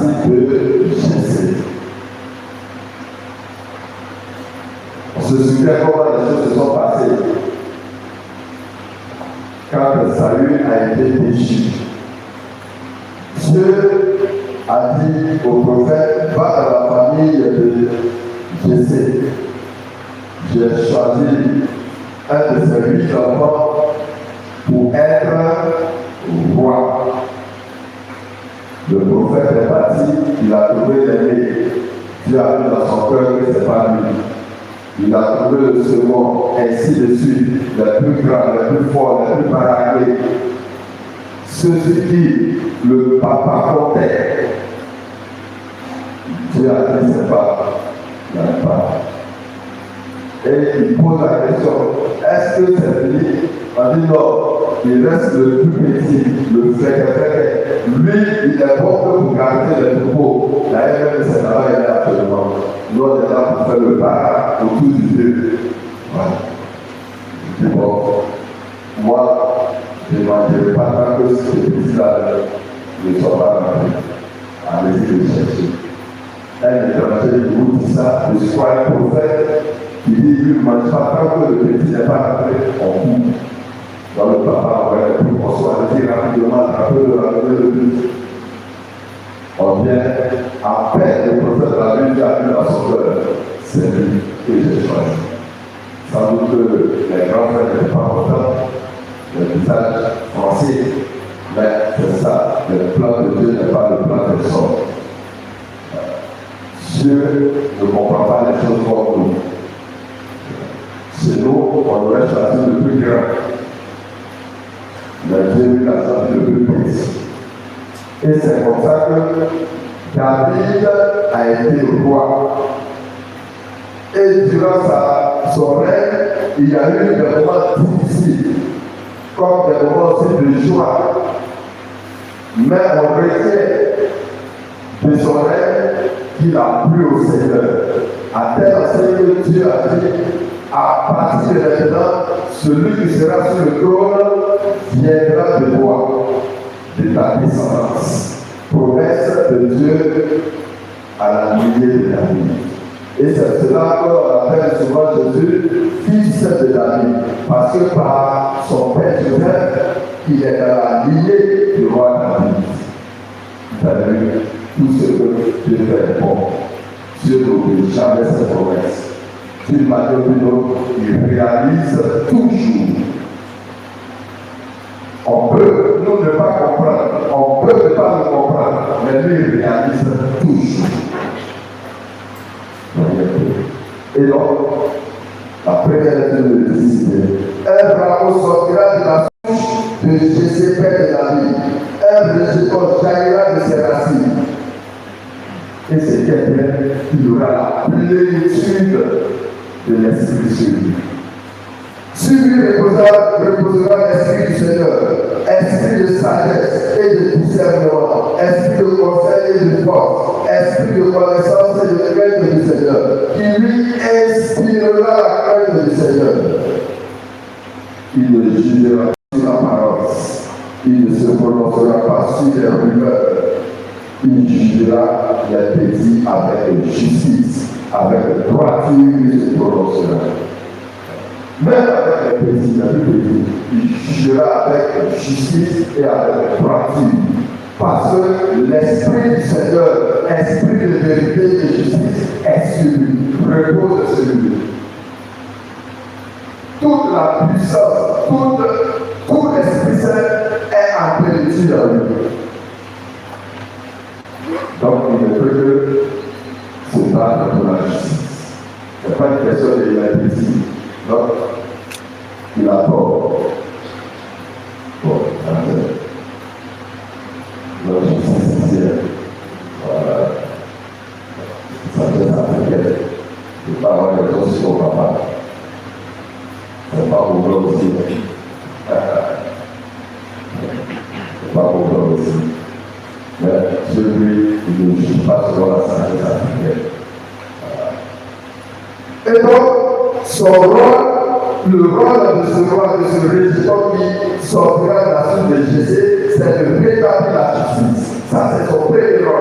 partie de Jessé. On se souvient comment les choses se sont passées quand le salut a été déchu. Dieu a dit au prophète, va dans la famille de Jessé. J'ai choisi un de ses 8 enfants pour être roi. Le prophète est parti, il a trouvé l'aîné. Dieu a vu dans son cœur que ce n'est pas lui. Il a trouvé le second, ainsi de suite, les plus grands, les plus forts, les plus paragrés. Ceux qui le papa comptait. Dieu a dit, c'est pas, il n'y a pas. Et il pose la question, est-ce que c'est fini? On dit non, il reste le plus petit, le frère. Lui, il est bon pour garder les troupeaux. D'ailleurs, même c'est là-bas, il est actuellement. Nous, on est là pour faire le bar autour du Dieu. Voilà. Je dis bon, moi, je ne mangerai pas tant que ce petit-là ne soit pas marié. Allez-y le chercher. Un étranger vous dit ça, je suis un prophète. Il dit, il ne mange pas tant que le petit n'est pas rentré en couple. Dans le papa, ouais, pour qu'on soit rapidement attrapé de la nouvelle de on vient, à peine le prophète l'a vu, il a vu dans son cœur, c'est lui que j'ai choisi. Sans doute que les grands frères n'étaient pas contents, le visage français, mais c'est ça, le plan de Dieu n'est pas le plan des hommes. Dieu ne comprend pas les choses comme nous. Chez nous, on aurait choisi le plus grand. Mais Dieu a choisi le plus petit. Et c'est comme ça que David a été roi. Et durant son règne, il y a eu des moments difficiles, comme des moments aussi de joie. Mais on retient de son règne qu'il a plu au Seigneur. À tel enseigne que Dieu a dit, à partir de maintenant, celui qui sera sur le trône viendra de toi, de ta descendance. Promesse de Dieu à la lignée de David. Et c'est cela qu'on appelle souvent Jésus, fils de David. Parce que par son père Joseph, il est dans la lignée du roi David. Vous avez vu tout ce que Dieu fait bon. Dieu n'oublie jamais ses promesses. D'une manière ou d'une autre, il réalise toujours. On peut nous ne pas comprendre, on peut ne pas le comprendre, mais lui il réalise toujours. Et donc, la première lettre de décider. Un bravo sortira de la souche de Jessé, père de David. Un rejeton jaillira de ses racines. Et c'est quelqu'un qui aura la plénitude de l'Esprit sur lui. Sur lui reposera l'Esprit du Seigneur, esprit de sagesse et de discernement, esprit de conseil et de force, esprit de connaissance et de crainte du Seigneur, qui lui inspirera la crainte du Seigneur. Il ne jugera pas sur l'apparence, il ne se prononcera pas sur les rumeurs, il jugera les petits avec justice, avec droiture, il se prononcera. Même avec les petits, il jugera avec justice et avec droiture. Parce que l'Esprit du Seigneur, esprit de vérité et de justice, est sur lui, repose sur lui. Toute la puissance, tout l'Esprit Saint est en plénitude en lui. Donc il ne peut que se battre pour la justice. Ce n'est pas une question de l'humanité. Donc, il a tort. Bon, la justice sincère. Voilà. Ça fait ça africaine. Je ne peux pas avoir des choses sur mon papa. Ce n'est pas pour moi aussi. Ce n'est pas pour moi aussi. Mais celui qui ne juge pas selon la sagesse africaine. Voilà. Et donc, son rôle, le rôle de ce roi, de ce régiment qui sortira de la suite de Jessé, c'est de rétablir la justice. Ça, c'est son premier rôle.